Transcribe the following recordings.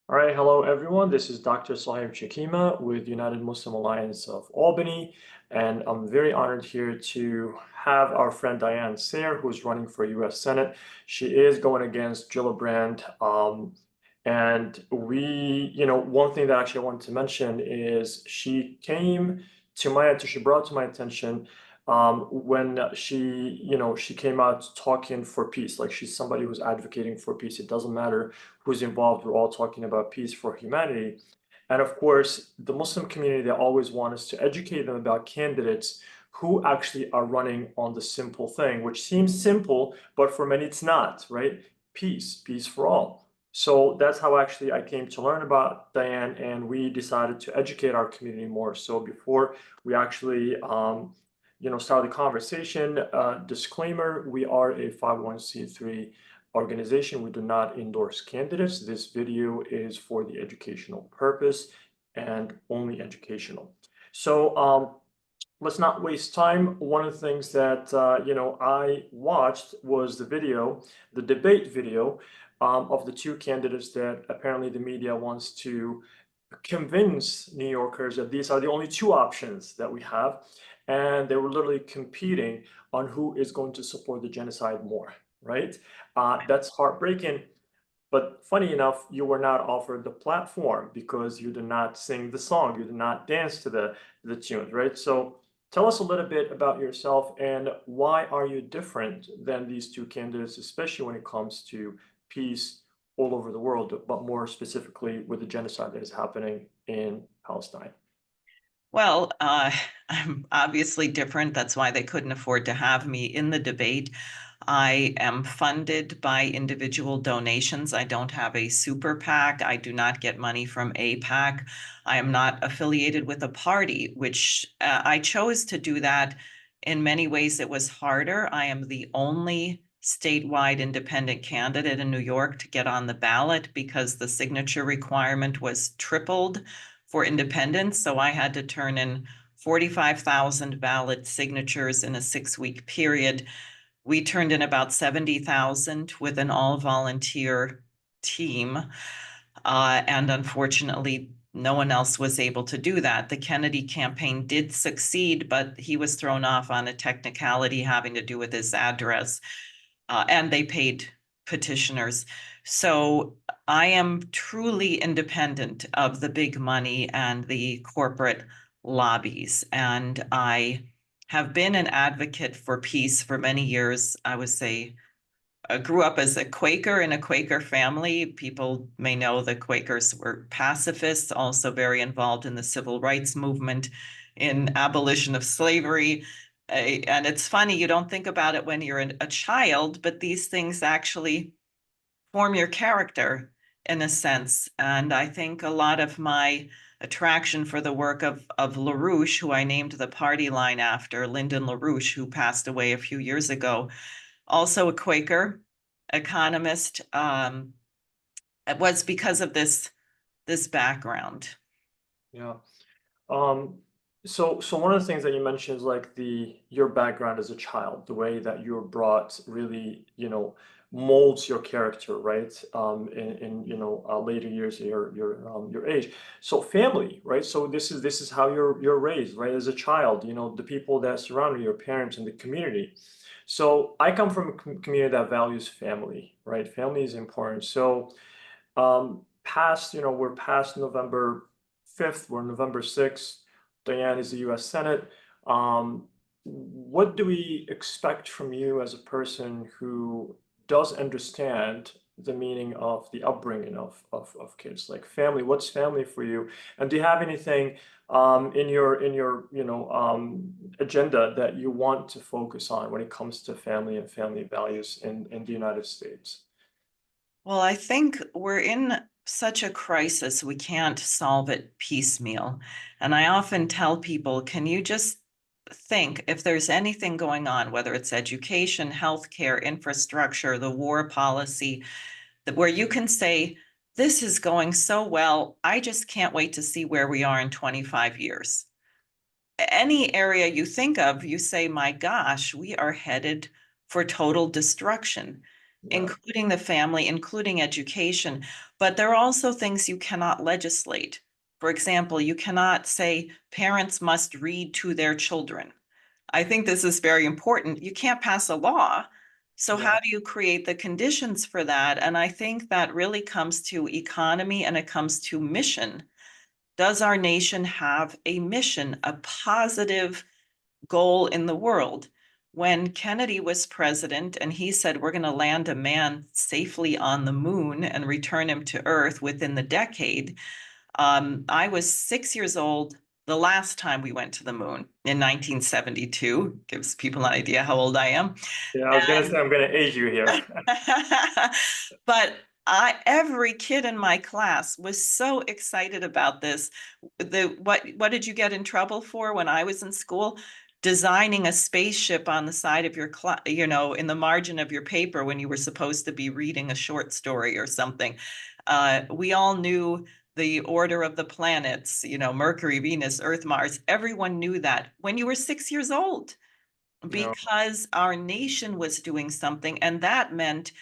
All right, hello everyone. This is Dr. Sahib Chakima with United Muslim Alliance of Albany, and I'm very honored here to have our friend Diane Sare, who's running for U.S. Senate. She is going against Gillibrand, and one thing that actually I wanted to mention is she brought to my attention when she came out talking for peace. Like she's somebody who's advocating for peace. It doesn't matter who's involved. We're all talking about peace for humanity. And of course, the Muslim community, they always want us to educate them about candidates who actually are running on the simple thing, which seems simple, but for many it's not, right? Peace for all. So that's how actually I came to learn about Diane, and we decided to educate our community more. So before we actually, start the conversation, disclaimer, we are a 501c3 organization. We do not endorse candidates. This video is for the educational purpose and only educational. So let's not waste time. One of the things that I watched was the debate video of the two candidates that apparently the media wants to convince New Yorkers that these are the only two options that we have. And they were literally competing on who is going to support the genocide more, right? That's heartbreaking. But funny enough, you were not offered the platform because you did not sing the song, you did not dance to the tunes, right? So tell us a little bit about yourself and why are you different than these two candidates, especially when it comes to peace all over the world, but more specifically with the genocide that is happening in Palestine. Well, I'm obviously different. That's why they couldn't afford to have me in the debate. I am funded by individual donations. I don't have a super PAC. I do not get money from a PAC. I am not affiliated with a party, which I chose to do that. In many ways, it was harder. I am the only statewide independent candidate in New York to get on the ballot because the signature requirement was tripled for independence. So I had to turn in 45,000 ballot signatures in a 6-week period. We turned in about 70,000 with an all-volunteer team. And unfortunately, no one else was able to do that. The Kennedy campaign did succeed, but he was thrown off on a technicality having to do with his address. And they paid petitioners. So I am truly independent of the big money and the corporate lobbies. And I have been an advocate for peace for many years. I would say I grew up as a Quaker in a Quaker family. People may know the Quakers were pacifists, also very involved in the civil rights movement, in abolition of slavery. And it's funny, you don't think about it when you're a child, but these things actually form your character in a sense. And I think a lot of my attraction for the work of LaRouche, who I named the party line after, Lyndon LaRouche, who passed away a few years ago, also a Quaker economist, it was because of this background. Yeah. Um, so one of the things that you mentioned is like your background as a child, the way that you were brought really, molds your character, right? In later years of your age. So family, right? So this is how you're raised, right? As a child, the people that surround you, your parents and the community. So I come from a community that values family, right? Family is important. So we're past November 5th, we're November 6th. Diane is the US Senate. What do we expect from you as a person who does understand the meaning of the upbringing of kids, like family? What's family for you? And do you have anything in your agenda that you want to focus on when it comes to family and family values in the United States? Well, I think we're in such a crisis, we can't solve it piecemeal. And I often tell people, can you just think if there's anything going on, whether it's education, healthcare, infrastructure, the war policy, where you can say, this is going so well, I just can't wait to see where we are in 25 years. Any area you think of, you say, my gosh, we are headed for total destruction. Yeah. including the family, including education. But there are also things you cannot legislate. For example, you cannot say parents must read to their children. I think this is very important. You can't pass a law. So how Yeah. do you create the conditions for that? And I think that really comes to economy and it comes to mission. Does our nation have a mission, a positive goal in the world? When Kennedy was president and he said, we're going to land a man safely on the moon and return him to Earth within the decade, I was 6 years old the last time we went to the moon in 1972. Gives people an idea how old I am. Yeah, I was gonna say I'm gonna age you here. But every kid in my class was so excited about this. What did you get in trouble for when I was in school? Designing a spaceship on the side of your class, in the margin of your paper when you were supposed to be reading a short story or something. We all knew the order of the planets, Mercury, Venus, Earth, Mars. Everyone knew that when you were 6 years old Yeah. because our nation was doing something. And that meant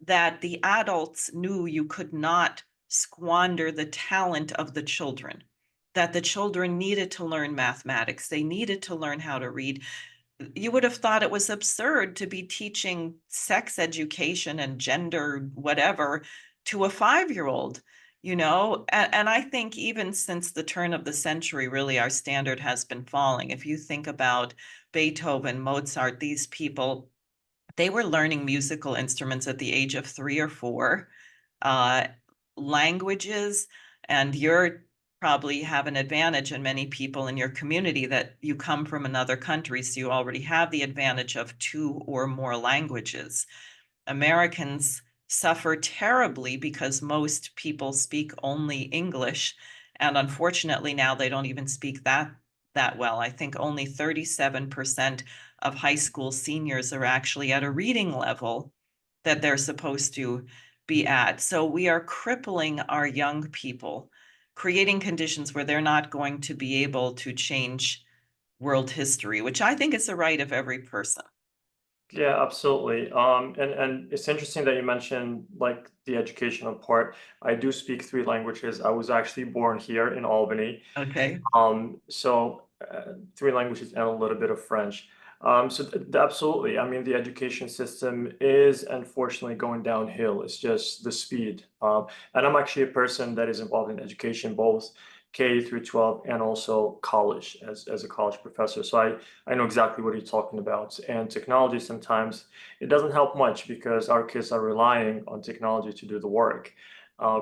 that the adults knew you could not squander the talent of the children, that the children needed to learn mathematics, they needed to learn how to read. You would have thought it was absurd to be teaching sex education and gender whatever to a 5-year-old, and I think even since the turn of the century, really our standard has been falling. If you think about Beethoven, Mozart, these people, they were learning musical instruments at the age of 3 or 4, uh, languages, and you're probably have an advantage in many people in your community that you come from another country, so you already have the advantage of 2 or more languages. Americans suffer terribly because most people speak only English, and unfortunately now they don't even speak that well. I think only 37% of high school seniors are actually at a reading level that they're supposed to be at. So we are crippling our young people, creating conditions where they're not going to be able to change world history, which I think is the right of every person. Yeah, absolutely. And it's interesting that you mentioned like the educational part. I do speak 3 languages. I was actually born here in Albany. Okay. So 3 languages and a little bit of French. Absolutely. I mean, the education system is unfortunately going downhill. It's just the speed. And I'm actually a person that is involved in education, both K through 12 and also college as a college professor. So I know exactly what you're talking about. And technology sometimes it doesn't help much because our kids are relying on technology to do the work.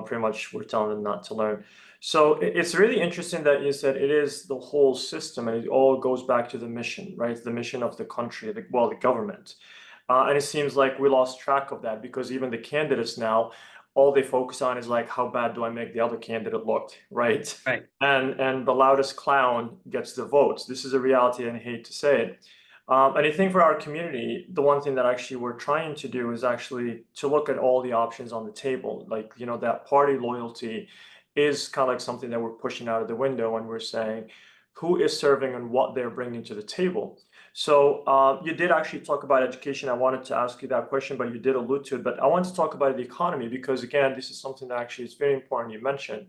Pretty much we're telling them not to learn. So it's really interesting that you said it is the whole system and it all goes back to the mission, right? The mission of the country, the government. And it seems like we lost track of that because even the candidates now, all they focus on is like, how bad do I make the other candidate look, right? Right. And the loudest clown gets the votes. This is a reality, and I hate to say it. And I think for our community, the one thing that actually we're trying to do is actually to look at all the options on the table. Like, that party loyalty is kind of like something that we're pushing out of the window and we're saying who is serving and what they're bringing to the table. So you did actually talk about education. I wanted to ask you that question, but you did allude to it. But I want to talk about the economy because, again, this is something that actually is very important. You mentioned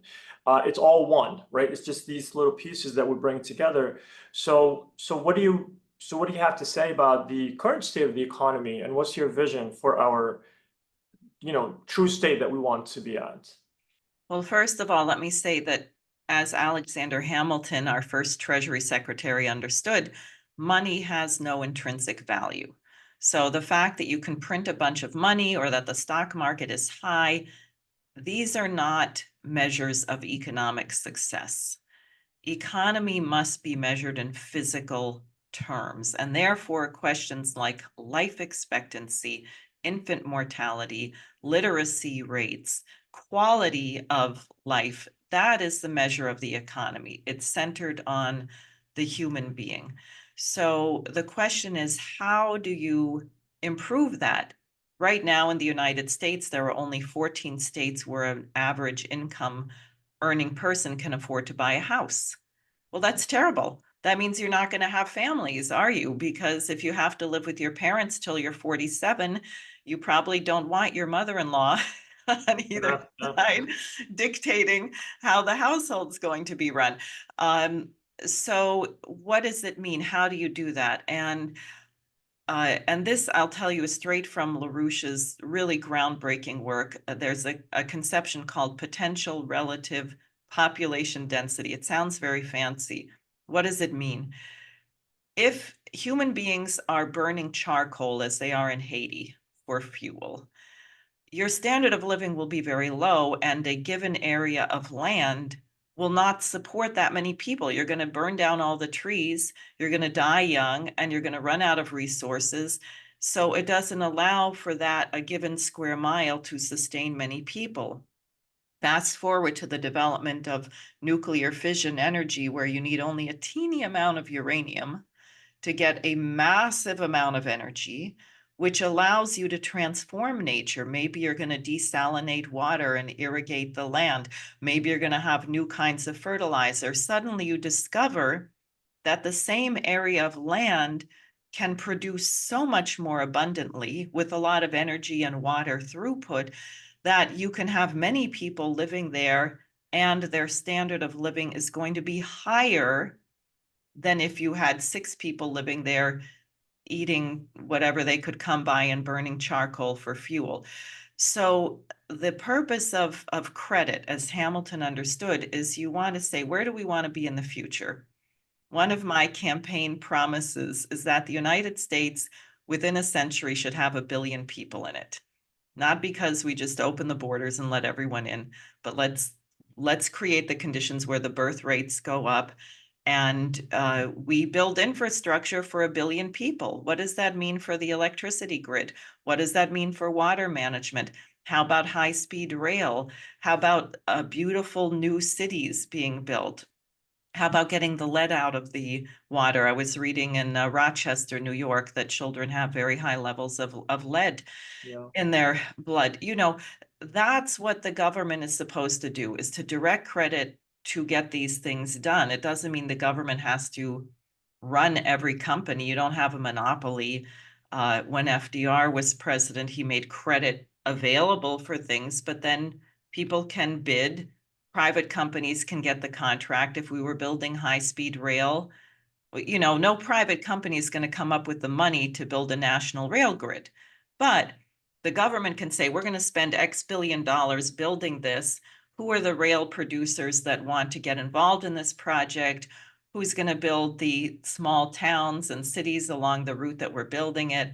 it's all one, right? It's just these little pieces that we bring together. So what do you have to say about the current state of the economy, and what's your vision for our, true state that we want to be at? Well, first of all, let me say that as Alexander Hamilton, our first Treasury Secretary, understood, money has no intrinsic value. So the fact that you can print a bunch of money or that the stock market is high, these are not measures of economic success. Economy must be measured in physical terms, and therefore questions like life expectancy, infant mortality, literacy rates, quality of life, that is the measure of the economy. It's centered on the human being. So the question is, how do you improve that? Right now in the United States, there are only 14 states where an average income earning person can afford to buy a house. Well, that's terrible. that means you're not going to have families, are you? Because if you have to live with your parents till you're 47, you probably don't want your mother-in-law on either Yeah, yeah. side dictating how the household's going to be run. Um, so what does it mean? How do you do that? And this, I'll tell you, is straight from LaRouche's really groundbreaking work. There's a conception called potential relative population density. It sounds very fancy. What does it mean? If human beings are burning charcoal as they are in Haiti for fuel, your standard of living will be very low, and a given area of land will not support that many people. You're going to burn down all the trees, you're going to die young, and you're going to run out of resources. So it doesn't allow for that a given square mile to sustain many people. Fast forward to the development of nuclear fission energy, where you need only a teeny amount of uranium to get a massive amount of energy, which allows you to transform nature. Maybe you're going to desalinate water and irrigate the land. Maybe you're going to have new kinds of fertilizer. Suddenly you discover that the same area of land can produce so much more abundantly with a lot of energy and water throughput that you can have many people living there, and their standard of living is going to be higher than if you had 6 people living there eating whatever they could come by and burning charcoal for fuel. So the purpose of credit, as Hamilton understood, is you want to say, where do we want to be in the future? One of my campaign promises is that the United States within a century should have 1 billion people in it. Not because we just open the borders and let everyone in, but let's create the conditions where the birth rates go up, and we build infrastructure for 1 billion people. What does that mean for the electricity grid? What does that mean for water management? How about high-speed rail? How about beautiful new cities being built? How about getting the lead out of the water? I was reading in Rochester, New York, that children have very high levels of lead Yeah. in their blood. That's what the government is supposed to do, is to direct credit to get these things done. It doesn't mean the government has to run every company. You don't have a monopoly. When FDR was president, he made credit available for things, but then people can bid. Private companies can get the contract. If we were building high-speed rail, no private company is going to come up with the money to build a national rail grid. But the government can say, we're going to spend X billion dollars building this. Who are the rail producers that want to get involved in this project? Who's going to build the small towns and cities along the route that we're building it?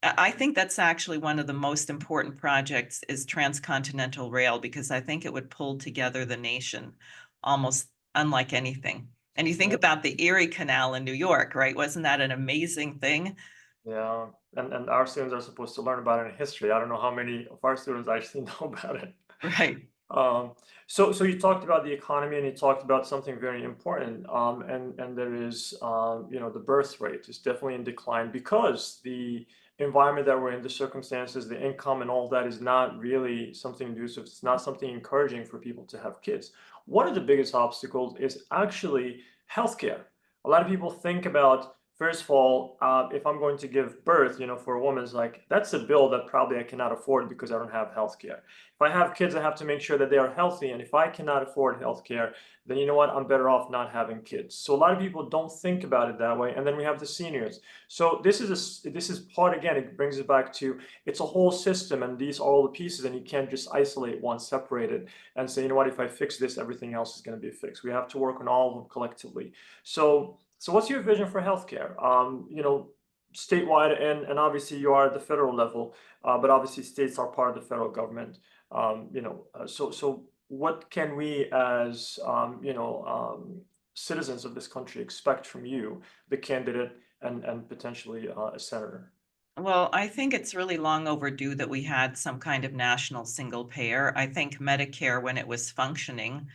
I think that's actually one of the most important projects, is transcontinental rail, because I think it would pull together the nation almost unlike anything. And you think Yeah. about the Erie Canal in New York, right? Wasn't that an amazing thing? Yeah. And our students are supposed to learn about it in history. I don't know how many of our students actually know about it. Right. Um, so you talked about the economy and you talked about something very important. And there is, the birth rate is definitely in decline because the environment that we're in, the circumstances, the income, and all that is not really something conducive. It's not something encouraging for people to have kids. One of the biggest obstacles is actually healthcare. A lot of people think about, first of all, if I'm going to give birth, for a woman, it's like that's a bill that probably I cannot afford because I don't have healthcare. If I have kids, I have to make sure that they are healthy. And if I cannot afford healthcare, then you know what? I'm better off not having kids. So a lot of people don't think about it that way. And then we have the seniors. So this is part, again, it brings it back to, it's a whole system, and these are all the pieces, and you can't just isolate one, separate it, and say, you know what, if I fix this, everything else is going to be fixed. We have to work on all of them collectively. So what's your vision for healthcare? Statewide, and obviously you are at the federal level, but obviously states are part of the federal government. So what can we as citizens of this country expect from you, the candidate, and potentially a senator? Well, I think it's really long overdue that we had some kind of national single payer. I think Medicare, when it was functioning,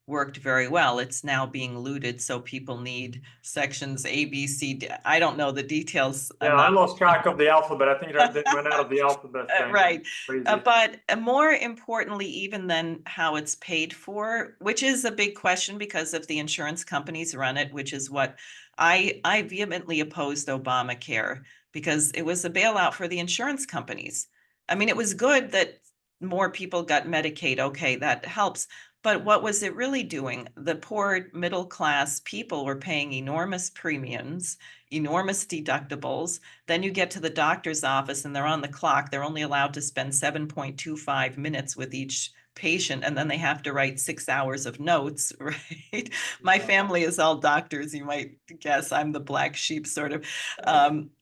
worked very well. It's now being looted, so people need sections A, B, C, D. I don't know the details. Yeah, I'm I not lost track of the alphabet. I think they ran out of the alphabet thing. right. Crazy. But more importantly, even than how it's paid for, which is a big question because if the insurance companies run it, which is what I vehemently opposed Obamacare because it was a bailout for the insurance companies. I mean, it was good that more people got Medicaid. Okay, that helps. But what was it really doing? The poor middle class people were paying enormous premiums, enormous deductibles. Then you get to the doctor's office and they're on the clock. They're only allowed to spend 7.25 minutes with each patient, and then they have to write 6 hours of notes, right? My Yeah. family is all doctors. You might guess I'm the black sheep, sort of.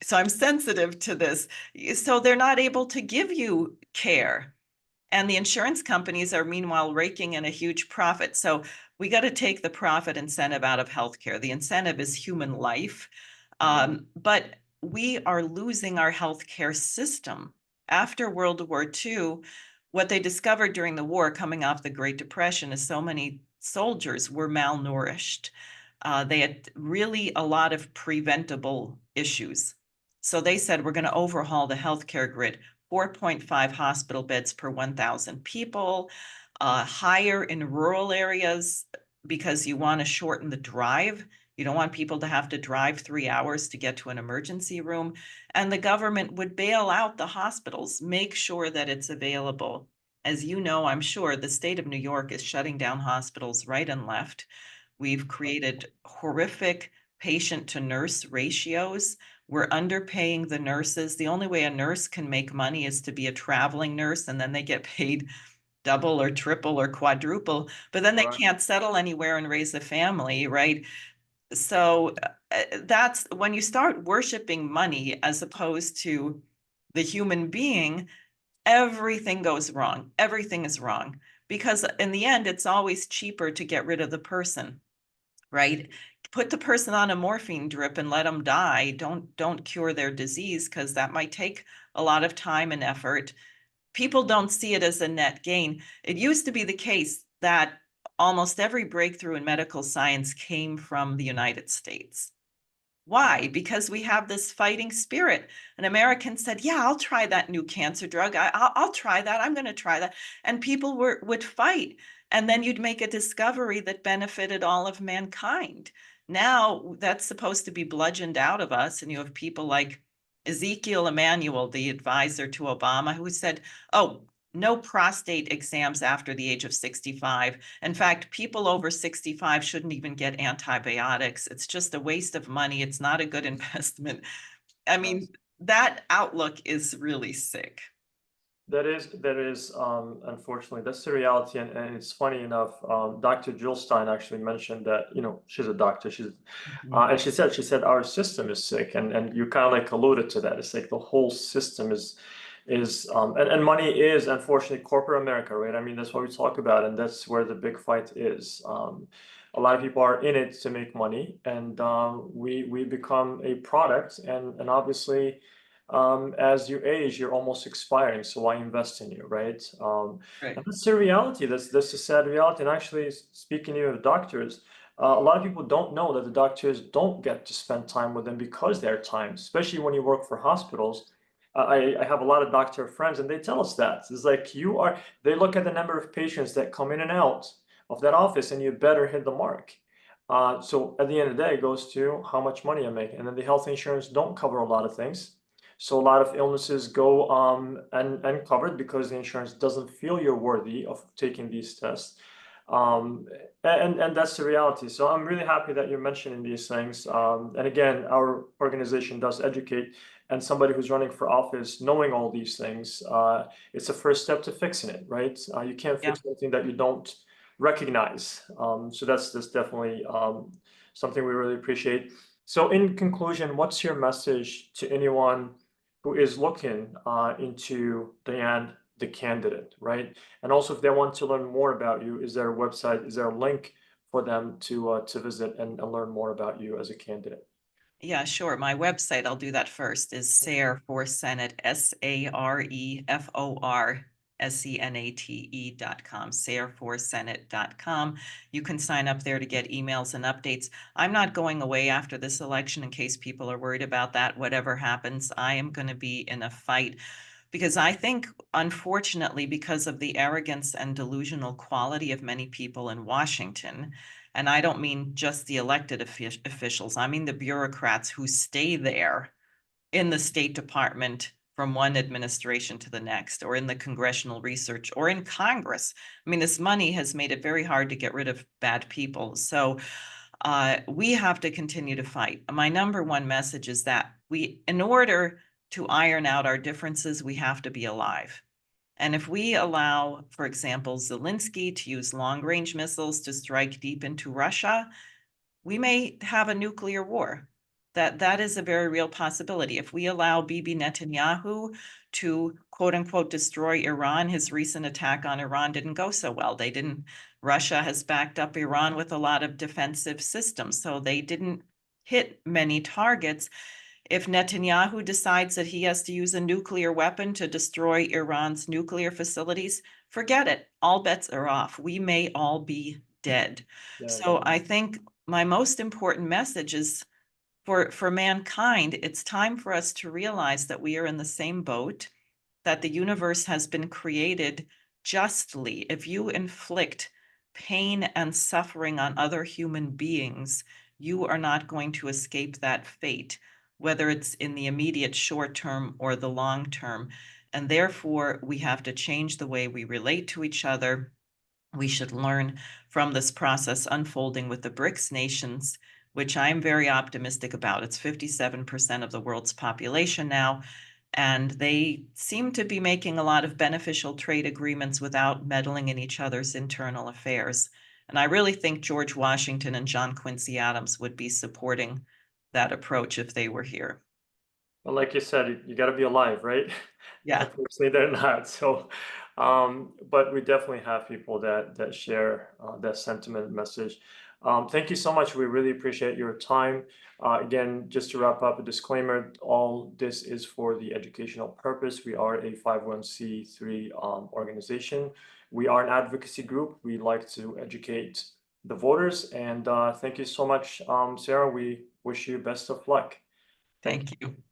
So I'm sensitive to this. So they're not able to give you care. And the insurance companies are meanwhile raking in a huge profit. So we got to take the profit incentive out of healthcare. The incentive is human life. But we are losing our healthcare system. After World War II, what they discovered during the war, coming off the Great Depression, is so many soldiers were malnourished. They had really a lot of preventable issues. So they said, we're going to overhaul the healthcare grid. 4.5 hospital beds per 1,000 people, higher in rural areas because you want to shorten the drive. You don't want people to have to drive 3 hours to get to an emergency room. And the government would bail out the hospitals, make sure that it's available. As you know, I'm sure the state of New York is shutting down hospitals right and left. We've created horrific patient to nurse ratios. We're underpaying the nurses. The only way a nurse can make money is to be a traveling nurse, and then they get paid double or triple or quadruple, but then they Right. can't settle anywhere and raise a family, right? So that's when you start worshiping money as opposed to the human being, everything goes wrong. Everything is wrong because in the end, it's always cheaper to get rid of the person, right? Put the person on a morphine drip and let them die. Don't cure their disease because that might take a lot of time and effort. People don't see it as a net gain. It used to be the case that almost every breakthrough in medical science came from the United States. Why? Because we have this fighting spirit. An American said, yeah, I'll try that new cancer drug. I'll try that. I'm going to try that. And people would fight. And then you'd make a discovery that benefited all of mankind. Now that's supposed to be bludgeoned out of us. And you have people like Ezekiel Emanuel, the advisor to Obama, who said, oh, no prostate exams after the age of 65. In fact, people over 65 shouldn't even get antibiotics. It's just a waste of money. It's not a good investment. I mean, that outlook is really sick. That is unfortunately that's the reality, and it's funny enough. Dr. Jill Stein actually mentioned that, she's a doctor. And she said our system is sick, and you kind of like alluded to that. It's like the whole system and money is unfortunately corporate America, right? I mean, that's what we talk about, and that's where the big fight is. A lot of people are in it to make money, and we become a product, and obviously as you age, you're almost expiring. So why invest in you, right? Right. And that's the reality. That's the sad reality. And actually, speaking to the doctors, a lot of people don't know that the doctors don't get to spend time with them because they're time, especially when you work for hospitals. I have a lot of doctor friends, and they tell us that it's like They look at the number of patients that come in and out of that office, and you better hit the mark. So at the end of the day, it goes to how much money I'm making, and then the health insurance don't cover a lot of things. So a lot of illnesses go uncovered because the insurance doesn't feel you're worthy of taking these tests. Um, and that's the reality. So I'm really happy that you're mentioning these things. And again, our organization does educate, and somebody who's running for office, knowing all these things, it's a first step to fixing it, right? You can't Yeah. fix something that you don't recognize. So that's definitely something we really appreciate. So in conclusion, what's your message to anyone who is looking into Diane, the candidate, right? And also, if they want to learn more about you, is there a website? Is there a link for them to visit and learn more about you as a candidate? Yeah, sure. My website, I'll do that first, is Sare for Senate, SareFor. SENATE.com, sareforsenate.com. You can sign up there to get emails and updates. I'm not going away after this election in case people are worried about that. Whatever happens, I am going to be in a fight because I think, unfortunately, because of the arrogance and delusional quality of many people in Washington, and I don't mean just the elected officials, I mean the bureaucrats who stay there in the State Department from one administration to the next, or in the congressional research, or in Congress. I mean, this money has made it very hard to get rid of bad people. So we have to continue to fight. My number one message is that in order to iron out our differences, we have to be alive. And if we allow, for example, Zelensky to use long-range missiles to strike deep into Russia, we may have a nuclear war. That is a very real possibility. If we allow Bibi Netanyahu to quote unquote destroy Iran, his recent attack on Iran didn't go so well. Russia has backed up Iran with a lot of defensive systems, so they didn't hit many targets. If Netanyahu decides that he has to use a nuclear weapon to destroy Iran's nuclear facilities, forget it. All bets are off. We may all be dead. Yeah. So I think my most important message is for mankind, it's time for us to realize that we are in the same boat, that the universe has been created justly. If you inflict pain and suffering on other human beings, you are not going to escape that fate, whether it's in the immediate short term or the long term. And therefore, we have to change the way we relate to each other. We should learn from this process unfolding with the BRICS nations, which I'm very optimistic about. It's 57% of the world's population now, and they seem to be making a lot of beneficial trade agreements without meddling in each other's internal affairs. And I really think George Washington and John Quincy Adams would be supporting that approach if they were here. Well, like you said, you got to be alive, right? Yeah. Unfortunately, they're not. So, but we definitely have people that share that sentiment message. Thank you so much. We really appreciate your time. Again, just to wrap up, a disclaimer: all this is for the educational purpose. We are a 501(c)(3) organization. We are an advocacy group. We like to educate the voters. And thank you so much, Sarah. We wish you best of luck. Thank you. Thank you.